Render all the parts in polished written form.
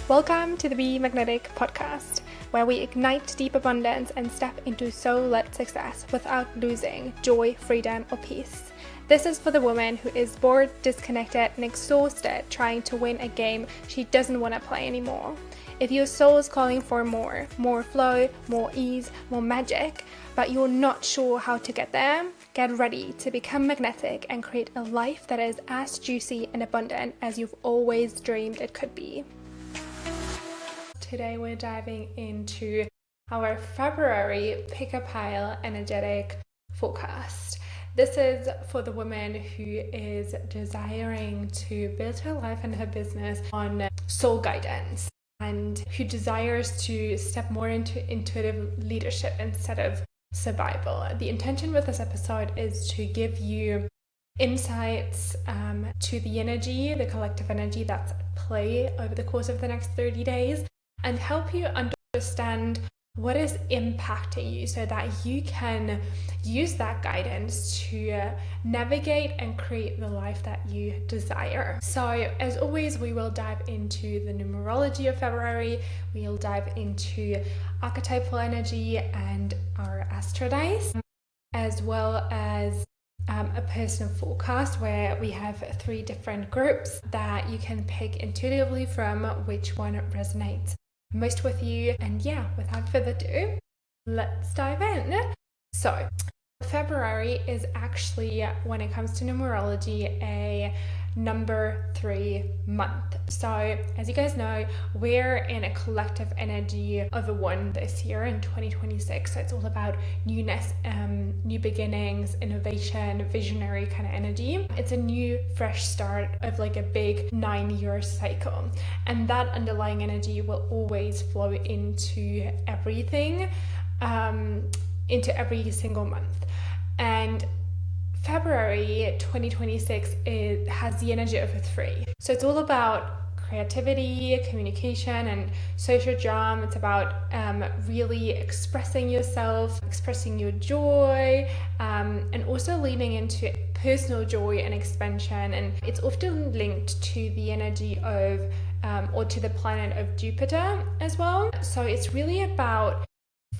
Welcome to the Be Magnetic podcast, where we ignite deep abundance and step into soul-led success without losing joy, freedom, or peace. This is for the woman who is bored, disconnected, and exhausted trying to win a game she doesn't want to play anymore. If your soul is calling for more flow, more ease, more magic, but you're not sure how to get there, get ready to become magnetic and create a life that is as juicy and abundant as you've always dreamed it could be. Today we're diving into our February pick-a-pile energetic forecast. This is for the woman who is desiring to build her life and her business on soul guidance and who desires to step more into intuitive leadership instead of survival. The intention with this episode is to give you insights to the energy, the collective energy that's at play over the course of the next 30 days and help you understand what is impacting you so that you can use that guidance to navigate and create the life that you desire. So as always, we will dive into the numerology of February. We'll dive into archetypal energy and our astro dice, as well as a personal forecast where we have 3 different groups that you can pick intuitively from which one resonates most with you. And yeah, without further ado, let's dive in. So February is actually, when it comes to numerology, a number 3 month. So as you guys know, we're in a collective energy of a 1 this year in 2026. So it's all about newness, new beginnings, innovation, visionary kind of energy. It's a new fresh start of like a big 9-year cycle, and that underlying energy will always flow into everything, into every single month. And February 2026 has the energy of a 3. So it's all about creativity, communication, and social jam. It's about really expressing yourself, expressing your joy, and also leaning into personal joy and expansion. And it's often linked to the energy of, or to the planet of Jupiter as well. So it's really about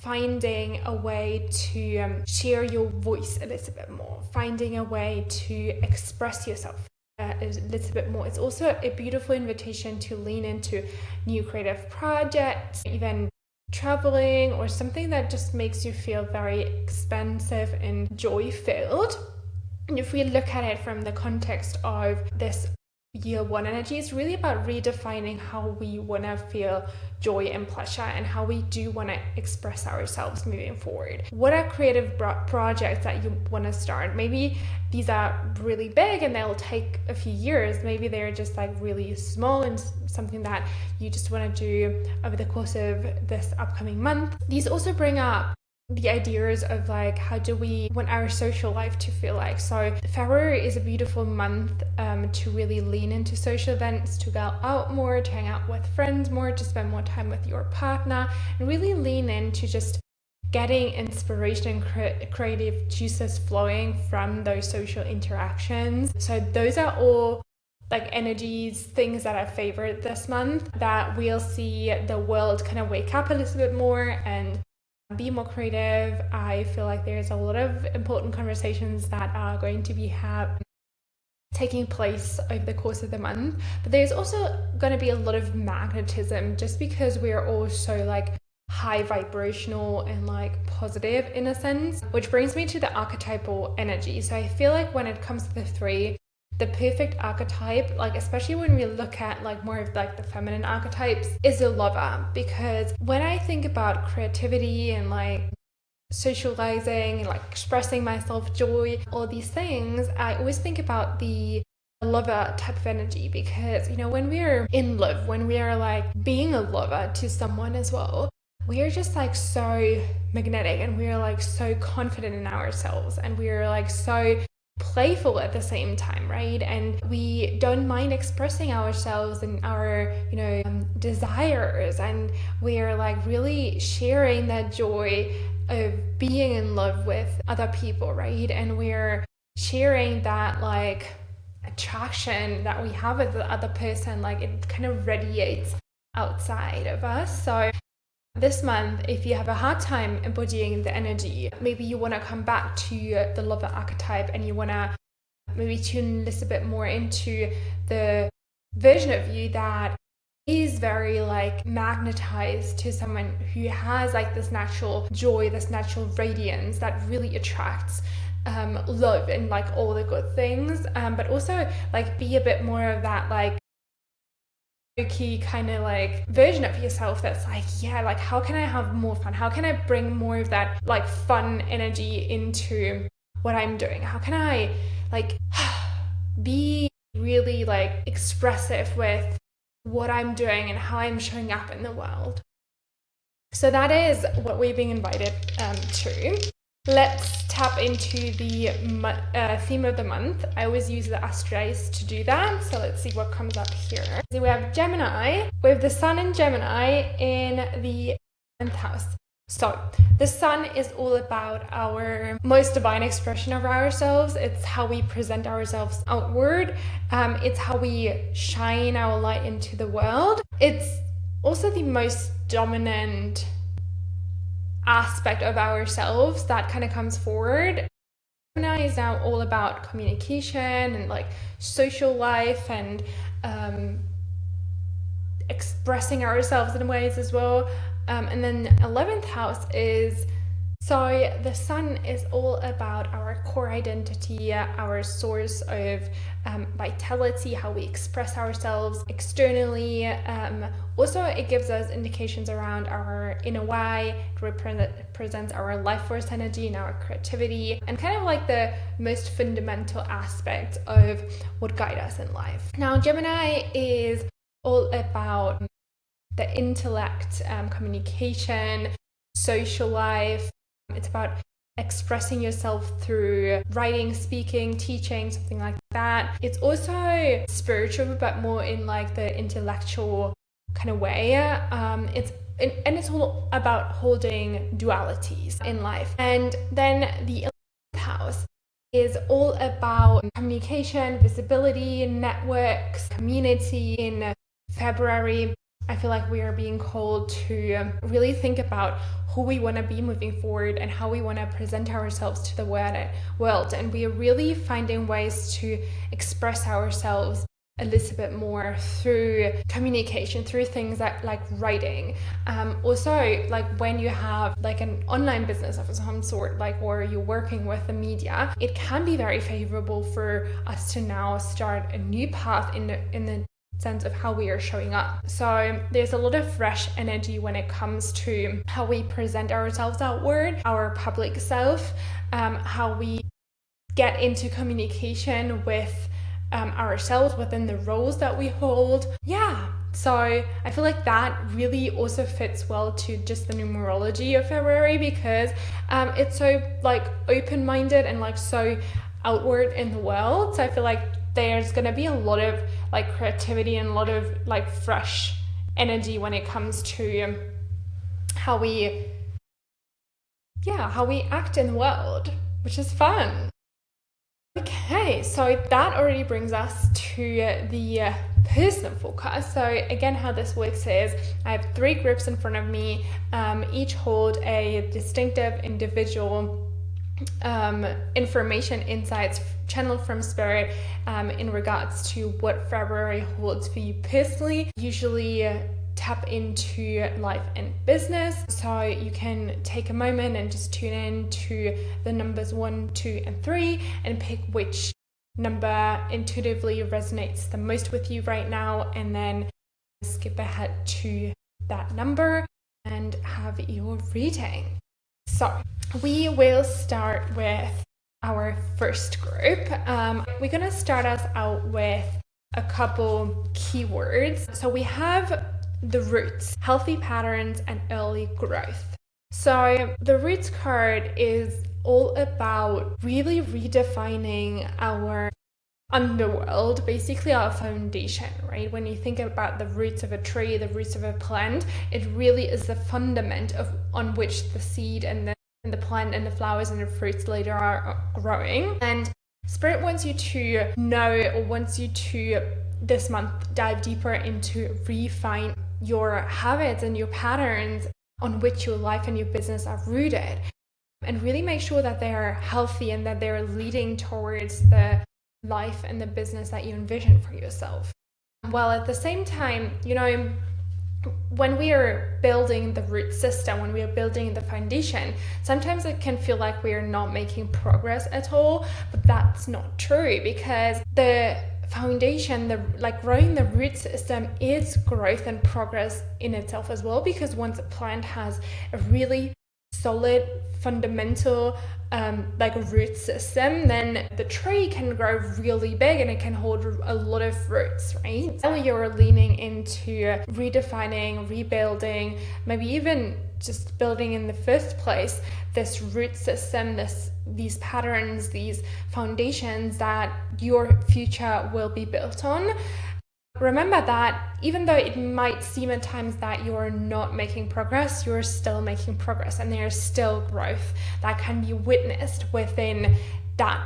finding a way to share your voice a little bit more, finding a way to express yourself a little bit more. It's also a beautiful invitation to lean into new creative projects, even traveling, or something that just makes you feel very expansive and joy-filled. And if we look at it from the context of this year 1 energy, it's really about redefining how we want to feel joy and pleasure and how we do want to express ourselves moving forward. What are creative projects that you want to start? Maybe these are really big and they'll take a few years. Maybe they're just like really small and something that you just want to do over the course of this upcoming month. These also bring up the ideas of like, how do we want our social life to feel like? So February is a beautiful month to really lean into social events, to go out more, to hang out with friends more, to spend more time with your partner, and really lean into just getting inspiration and creative juices flowing from those social interactions. So those are all like energies, things that are favored this month, that we'll see the world kind of wake up a little bit more and be more creative. I feel like there's a lot of important conversations that are going to be taking place over the course of the month, but there's also going to be a lot of magnetism just because we're all so like high vibrational and like positive in a sense, which brings me to the archetypal energy. So I feel like when it comes to the 3, the perfect archetype, like especially when we look at like more of like the feminine archetypes, is a lover. Because when I think about creativity and like socializing and like expressing myself, joy, all these things, I always think about the lover type of energy. Because, you know, when we're in love, when we are like being a lover to someone as well, we are just like so magnetic and we are like so confident in ourselves and we are like so playful at the same time, right? And we don't mind expressing ourselves and our, desires, and we're like really sharing that joy of being in love with other people, right? And we're sharing that like attraction that we have with the other person. Like it kind of radiates outside of us. So this month, if you have a hard time embodying the energy, maybe you want to come back to the lover archetype and you want to maybe tune a little bit more into the version of you that is very like magnetized to someone who has like this natural joy, this natural radiance that really attracts love and like all the good things, but also like be a bit more of that like key kind of like version of yourself that's like, yeah, like how can I have more fun, how can I bring more of that like fun energy into what I'm doing, how can I like be really like expressive with what I'm doing and how I'm showing up in the world. So that is what we're being invited to. Let's tap into the theme of the month. I always use the asteroids to do that. So let's see what comes up here. So we have Gemini. We have the Sun in Gemini in the 10th house. So the Sun is all about our most divine expression of ourselves. It's how we present ourselves outward. It's how we shine our light into the world. It's also the most dominant aspect of ourselves that kind of comes forward. Gemini is now all about communication and like social life and expressing ourselves in ways as well. And then 11th house is, so the Sun is all about our core identity, our source of vitality, how we express ourselves externally. Also, it gives us indications around our inner why. It represents our life force energy and our creativity, and kind of like the most fundamental aspects of what guide us in life. Now, Gemini is all about the intellect, communication, social life. It's about expressing yourself through writing, speaking, teaching, something like that. It's also spiritual, but more in like the intellectual kind of way. It's all about holding dualities in life. And then the 11th house is all about communication, visibility, networks, community. In February, I feel like we are being called to really think about who we want to be moving forward and how we want to present ourselves to the world. And we are really finding ways to express ourselves a little bit more through communication, through things like writing. Also, like when you have like an online business of some sort, like, or you're working with the media, it can be very favorable for us to now start a new path in the sense of how we are showing up. So there's a lot of fresh energy when it comes to how we present ourselves outward, our public self, how we get into communication with ourselves within the roles that we hold. Yeah, so I feel like that really also fits well to just the numerology of February, because it's so like open-minded and like so outward in the world. So I feel like there's going to be a lot of like creativity and a lot of like fresh energy when it comes to how we act in the world, which is fun. Okay, so that already brings us to the personal forecast. So again, how this works is I have 3 groups in front of me, each hold a distinctive individual information, insights channeled from spirit in regards to what February holds for you personally. Usually tap into life and business, so you can take a moment and just tune in to the numbers 1, 2 and 3 and pick which number intuitively resonates the most with you right now, and then skip ahead to that number and have your reading. So we will start with our first group. We're going to start us out with a couple keywords. So we have the roots, healthy patterns, and early growth. So the roots card is all about really redefining our underworld, basically our foundation, right? When you think about the roots of a tree, the roots of a plant, it really is the fundament on which the seed and the plant and the flowers and the fruits later are growing. And Spirit wants you to know, or wants you to this month dive deeper into your habits and your patterns on which your life and your business are rooted, and really make sure that they are healthy and that they're leading towards the life and the business that you envision for yourself. While at the same time, when we are building the root system, when we are building the foundation, sometimes it can feel like we are not making progress at all, but that's not true, because the foundation, growing the root system is growth and progress in itself as well, because once a plant has a really solid fundamental root system, then the tree can grow really big and it can hold a lot of roots, right? Now you're leaning into redefining, rebuilding, maybe even just building in the first place this root system, these patterns, these foundations that your future will be built on. Remember that even though it might seem at times that you're not making progress, you're still making progress, and there's still growth that can be witnessed within that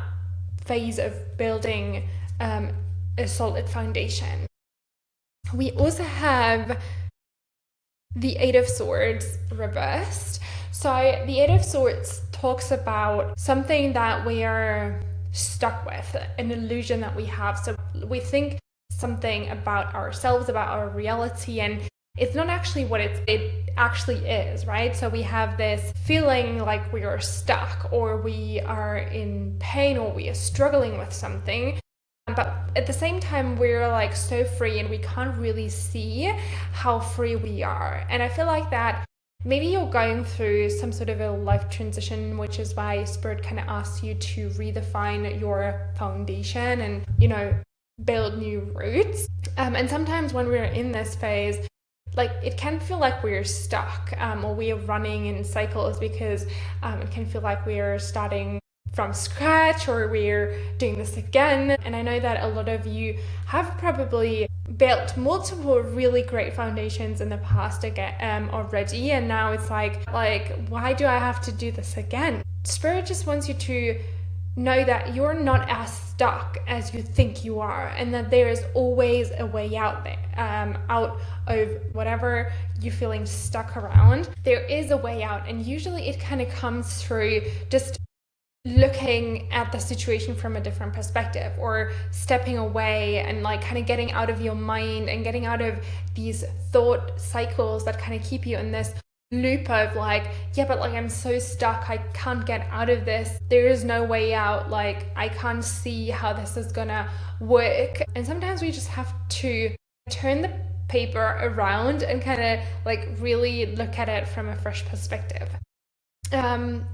phase of building a solid foundation. We also have the Eight of Swords reversed. So the Eight of Swords talks about something that we are stuck with, an illusion that we have. So we think something about ourselves, about our reality, and it's not actually what it actually is, right? So we have this feeling like we are stuck, or we are in pain, or we are struggling with something, but at the same time we're like so free and we can't really see how free we are. And I feel like that maybe you're going through some sort of a life transition, which is why Spirit kind of asks you to redefine your foundation and build new roots. And sometimes when we're in this phase, it can feel like we're stuck, or we are running in cycles, because it can feel like we're starting from scratch, or we're doing this again. And I know that a lot of you have probably built multiple really great foundations in the past already, and now it's like why do I have to do this again? Spirit just wants you to know that you're not as stuck as you think you are, and that there is always a way out there, out of whatever you're feeling stuck around. There is a way out, and usually it kind of comes through just looking at the situation from a different perspective, or stepping away and kind of getting out of your mind and getting out of these thought cycles that kind of keep you in this loop of I'm so stuck, I can't get out of this, there is no way out, I can't see how this is gonna work. And sometimes we just have to turn the paper around and kind of really look at it from a fresh perspective.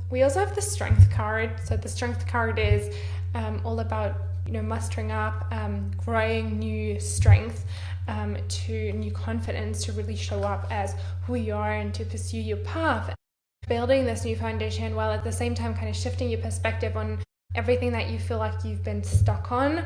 We also have the Strength card. So the Strength card is all about mustering up, growing new strength, to new confidence, to really show up as who you are and to pursue your path, building this new foundation, while at the same time kind of shifting your perspective on everything that you feel like you've been stuck on.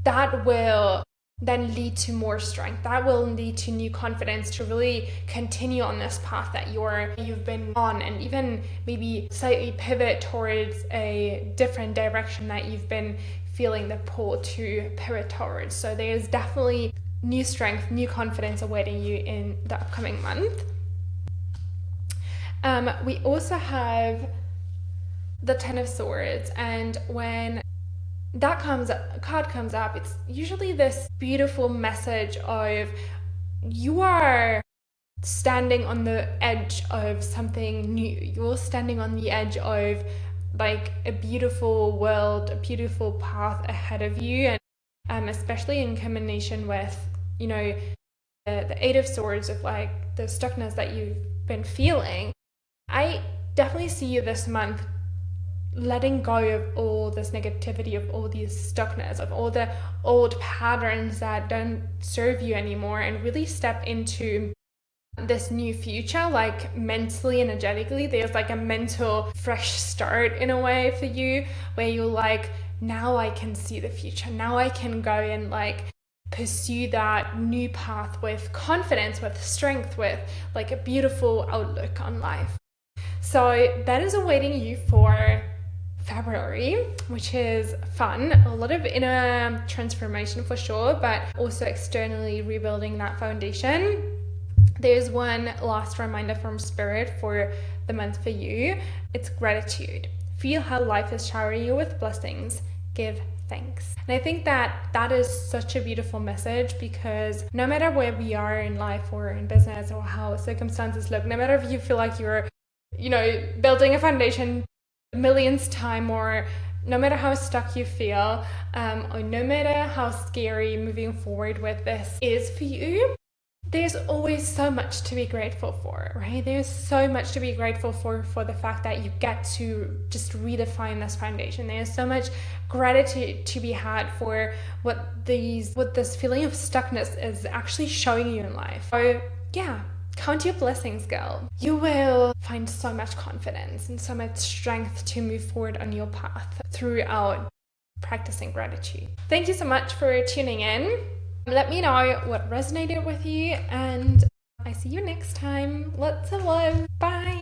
That will then lead to more strength. That will lead to new confidence to really continue on this path that you've been on, and even maybe slightly pivot towards a different direction that you've been feeling the pull to pivot towards. So there's definitely new strength, new confidence awaiting you in the upcoming month. We also have the Ten of Swords, and when that card comes up, it's usually this beautiful message of you are standing on the edge of something new. You're standing on the edge of a beautiful world, a beautiful path ahead of you, and especially in combination with the Eight of Swords, of the stuckness that you've been feeling. I definitely see you this month letting go of all this negativity, of all these stuckness, of all the old patterns that don't serve you anymore, and really step into this new future, mentally, energetically. There's a mental fresh start in a way for you, where you're now I can see the future, now I can go and pursue that new path with confidence, with strength, with a beautiful outlook on life. So that is awaiting you for February, which is fun. A lot of inner transformation for sure, but also externally rebuilding that foundation. There's one last reminder from Spirit for the month for you. It's gratitude. Feel how life is showering you with blessings. Give thanks. And I think that is such a beautiful message, because no matter where we are in life or in business or how circumstances look, no matter if you feel like you're, building a foundation millionth time, or no matter how stuck you feel, or no matter how scary moving forward with this is for you, there's always so much to be grateful for, right? There's so much to be grateful for the fact that you get to just redefine this foundation. There's so much gratitude to be had for what this feeling of stuckness is actually showing you in life. So yeah, count your blessings, girl. You will find so much confidence and so much strength to move forward on your path throughout practicing gratitude. Thank you so much for tuning in. Let me know what resonated with you, and I see you next time. Lots of love. Bye.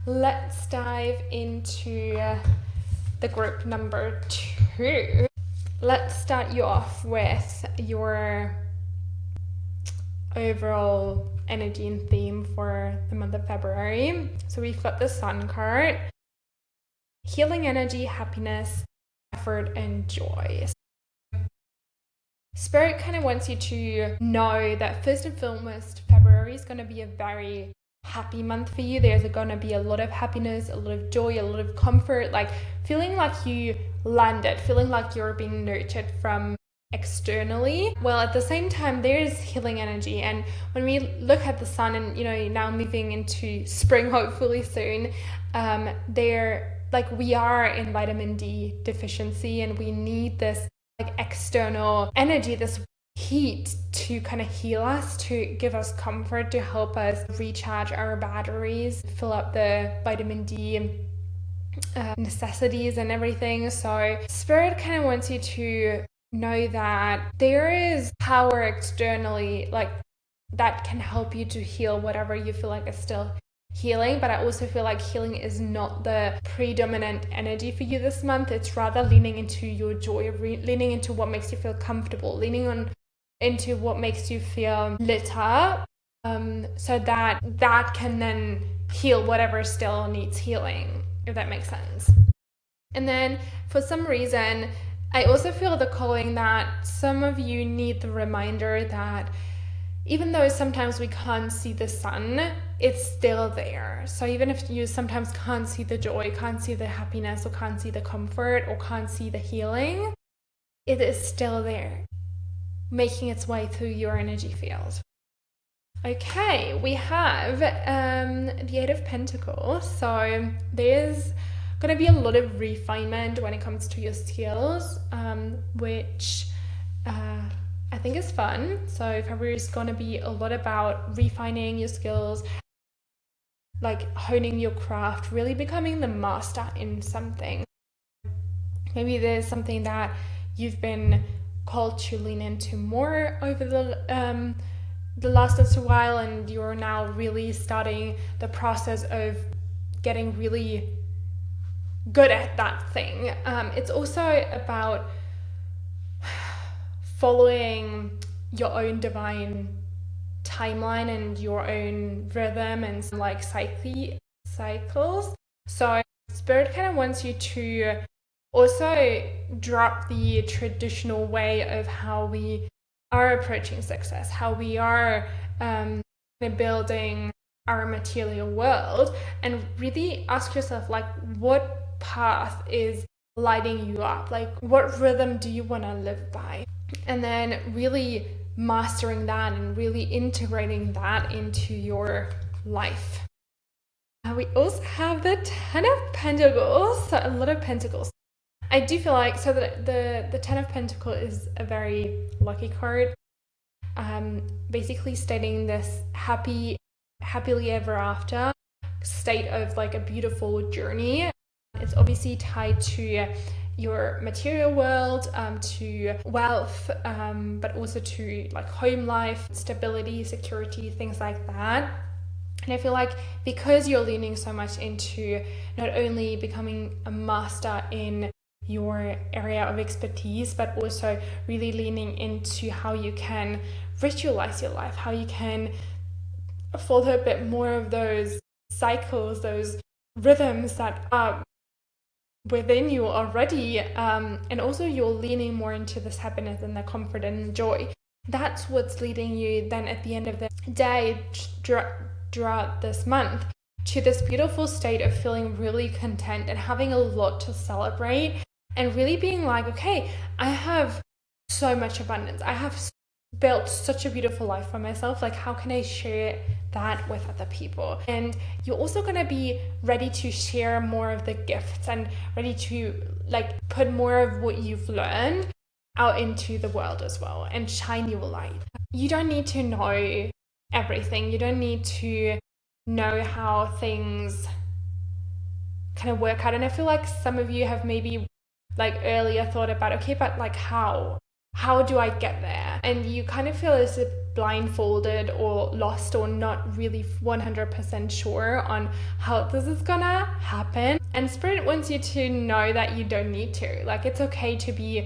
Let's dive into the group number 2. Let's start you off with your overall energy and theme for the month of February. So we've got the Sun card, healing energy, happiness, effort, and joy. Spirit kind of wants you to know that first and foremost, February is going to be a very happy month for you. There's going to be a lot of happiness, a lot of joy, a lot of comfort, like feeling like you landed, feeling like you're being nurtured from externally. Well, at the same time, there's healing energy. And when we look at the Sun and, now moving into spring, hopefully soon, we are in vitamin D deficiency, and we need this external energy, this heat to kind of heal us, to give us comfort, to help us recharge our batteries, fill up the vitamin D necessities and everything. So Spirit kind of wants you to know that there is power externally that can help you to heal whatever you feel like is still healing. But I also feel like healing is not the predominant energy for you this month. It's rather leaning into your joy, leaning into what makes you feel comfortable, leaning into what makes you feel lit up, so that can then heal whatever still needs healing, if that makes sense. And then for some reason, I also feel the calling that some of you need the reminder that even though sometimes we can't see the Sun, it's still there. So even if you sometimes can't see the joy, can't see the happiness, or can't see the comfort, or can't see the healing, it is still there, making its way through your energy field. Okay, we have the 8 of Pentacles. So there's going to be a lot of refinement when it comes to your skills, which I think is fun. So February is going to be a lot about refining your skills, honing your craft, really becoming the master in something. Maybe there's something that you've been called to lean into more over the last little while, and you're now really starting the process of getting really good at that thing. It's also about following your own divine timeline and your own rhythm and cycles. So Spirit kind of wants you to also drop the traditional way of how we are approaching success, how we are building our material world, and really ask yourself, what path is lighting you up? What rhythm do you want to live by? And then really mastering that and really integrating that into your life. We also have the 10 of Pentacles, so a lot of Pentacles. I do feel like, so the 10 of Pentacles is a very lucky card, basically stating this happily ever after state of a beautiful journey. It's obviously tied to your material world, to wealth, but also to home life, stability, security, things like that. And I feel like because you're leaning so much into not only becoming a master in your area of expertise, but also really leaning into how you can ritualize your life, how you can follow a bit more of those cycles, those rhythms that are within you already, and also you're leaning more into this happiness and the comfort and joy. That's what's leading you then at the end of the day throughout this month to this beautiful state of feeling really content and having a lot to celebrate and really being like, okay, I have so much abundance. I have built such a beautiful life for myself. Like, how can I share that with other people? And you're also going to be ready to share more of the gifts and ready to like put more of what you've learned out into the world as well and shine your light. You don't need to know everything. You don't need to know how things kind of work out. And I feel like some of you have maybe like earlier thought about, okay, but like how do I get there? And you kind of feel as if blindfolded or lost or not really 100% sure on how this is gonna happen. And Spirit wants you to know that you don't need to. Like, it's okay to be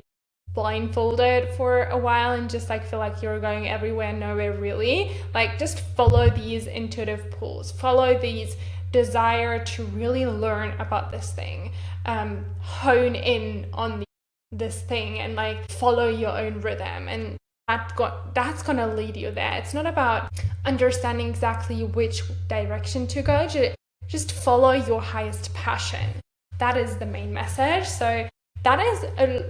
blindfolded for a while and just like feel like you're going everywhere, nowhere really. Like, just follow these intuitive pulls, follow these desire to really learn about this thing, hone in on this thing and like follow your own rhythm, and that's gonna lead you there. It's not about understanding exactly which direction to go, just follow your highest passion. That is the main message. So that is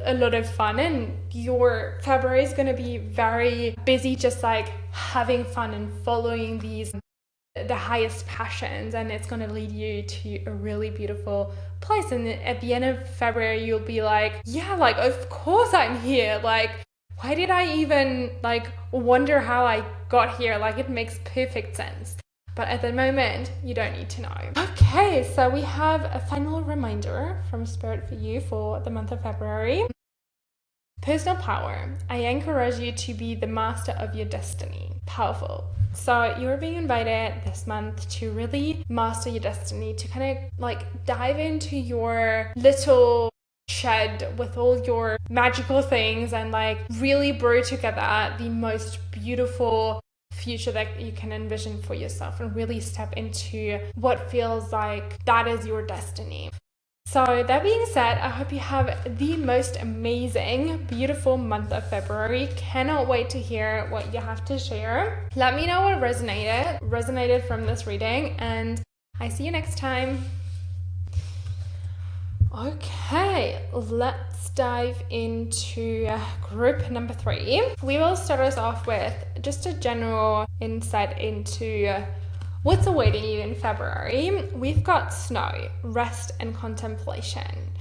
a lot of fun, and your February is going to be very busy just like having fun and following the highest passions, and it's going to lead you to a really beautiful place. And at the end of February you'll be like, yeah, like of course I'm here, like why did I even like wonder how I got here? Like, it makes perfect sense. But at the moment, you don't need to know. Okay, so we have a final reminder from Spirit for you for the month of February. Personal power. I encourage you to be the master of your destiny. Powerful. So you're being invited this month to really master your destiny, to kind of like dive into your little shed with all your magical things and like really brew together the most beautiful future that you can envision for yourself, and really step into what feels like that is your destiny. So that being said, I hope you have the most amazing, beautiful month of February. Cannot wait to hear what you have to share. Let me know what resonated from this reading, and I see you next time. Okay, let's dive into group number 3. We will start us off with just a general insight into what's awaiting you in February. We've got snow, rest, and contemplation.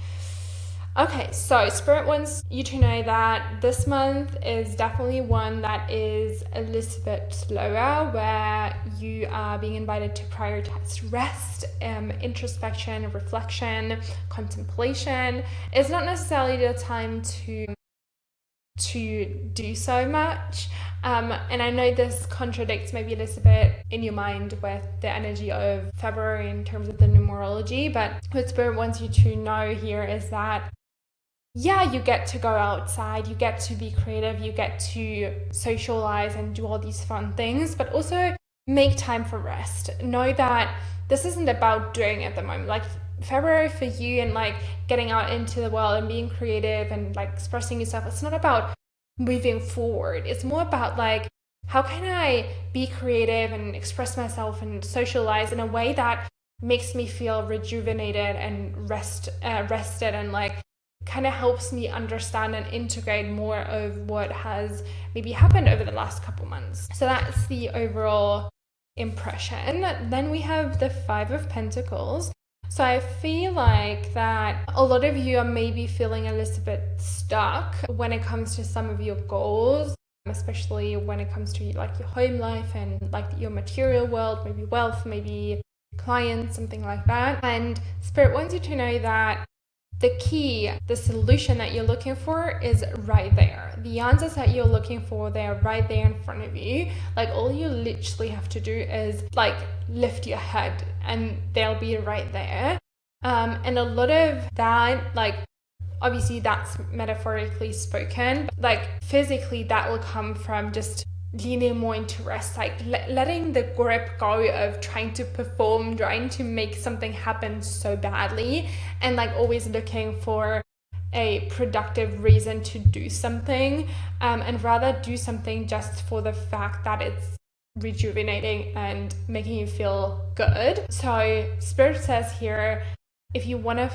Okay, so Spirit wants you to know that this month is definitely one that is a little bit slower, where you are being invited to prioritize rest, introspection, reflection, contemplation. It's not necessarily the time to do so much, and I know this contradicts maybe a little bit in your mind with the energy of February in terms of the numerology, but what Spirit wants you to know here is that yeah, you get to go outside, you get to be creative, you get to socialize and do all these fun things, but also make time for rest. Know that this isn't about doing at the moment. Like, February for you and like getting out into the world and being creative and like expressing yourself, it's not about moving forward. It's more about like, how can I be creative and express myself and socialize in a way that makes me feel rejuvenated and rested, and like kind of helps me understand and integrate more of what has maybe happened over the last couple months. So that's the overall impression. Then we have the 5 of Pentacles. So I feel like that a lot of you are maybe feeling a little bit stuck when it comes to some of your goals, especially when it comes to like your home life and like your material world, maybe wealth, maybe clients, something like that. And Spirit wants you to know that the key, the solution that you're looking for is right there. The answers that you're looking for, they're right there in front of you. Like, all you literally have to do is like lift your head and they'll be right there. And a lot of that, like, obviously that's metaphorically spoken, but like physically that will come from just leaning more into rest, like letting the grip go of trying to perform, trying to make something happen so badly, and like always looking for a productive reason to do something, and rather do something just for the fact that it's rejuvenating and making you feel good. So Spirit says here, if you want to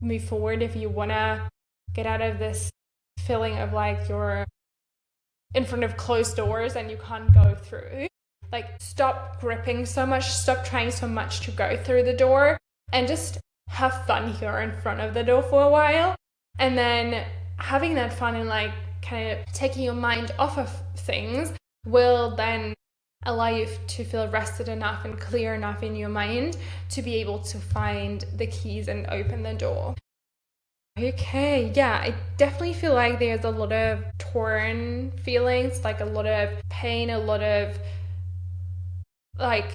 move forward, if you want to get out of this feeling of like you're in front of closed doors and you can't go through, like stop gripping so much, stop trying so much to go through the door, and just have fun here in front of the door for a while. And then having that fun and like kind of taking your mind off of things will then allow you to feel rested enough and clear enough in your mind to be able to find the keys and open the door. Okay, yeah, I definitely feel like there's a lot of torn feelings, like a lot of pain, a lot of like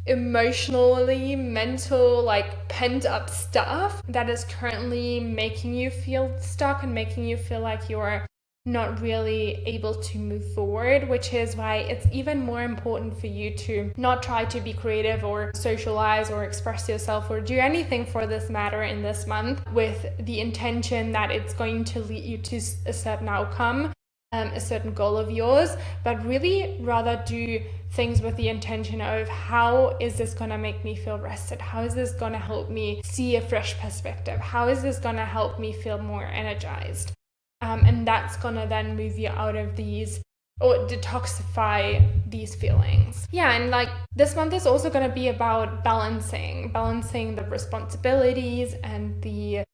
emotionally, mental, like pent up stuff that is currently making you feel stuck and making you feel like you're not really able to move forward, which is why it's even more important for you to not try to be creative or socialize or express yourself or do anything for this matter in this month with the intention that it's going to lead you to a certain outcome, a certain goal of yours, but really rather do things with the intention of how is this going to make me feel rested? How is this going to help me see a fresh perspective? How is this going to help me feel more energized? And that's going to then move you out of these or detoxify these feelings. Yeah, and like this month is also going to be about balancing the responsibilities and the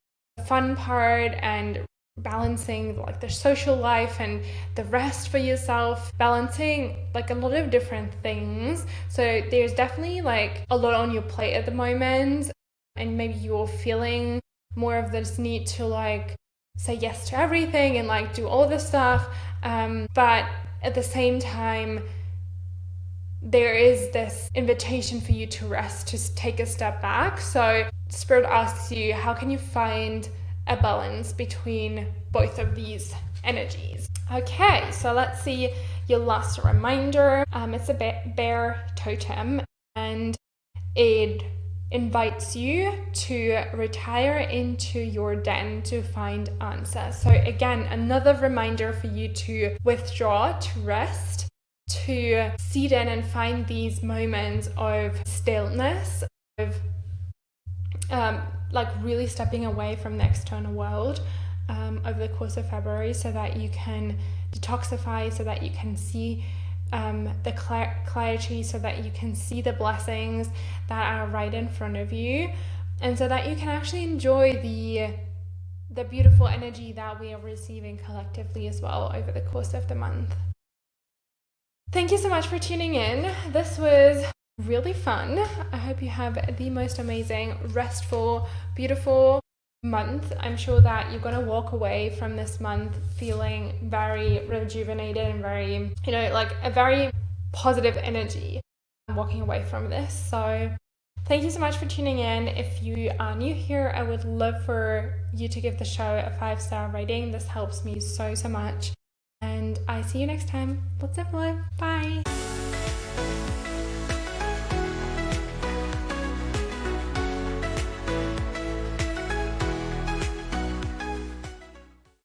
fun part, and balancing like the social life and the rest for yourself, balancing like a lot of different things. So there's definitely like a lot on your plate at the moment, and maybe you're feeling more of this need to like say yes to everything and like do all this stuff, but at the same time there is this invitation for you to rest, to take a step back. So Spirit asks you, how can you find a balance between both of these energies? Okay, so let's see your last reminder. It's a bear totem, and it invites you to retire into your den to find answers. So again, another reminder for you to withdraw, to rest, to sit in and find these moments of stillness, of like really stepping away from the external world over the course of February, so that you can detoxify, so that you can see the clarity, so that you can see the blessings that are right in front of you, and so that you can actually enjoy the beautiful energy that we are receiving collectively as well over the course of the month. Thank you so much for tuning in. This was really fun. I hope you have the most amazing, restful, beautiful month. I'm sure that you're going to walk away from this month feeling very rejuvenated and very, like a very positive energy walking away from this. So thank you so much for tuning in. If you are new here, I would love for you to give the show a 5-star rating. This helps me so much. And I see you next time. Lots of love. Bye.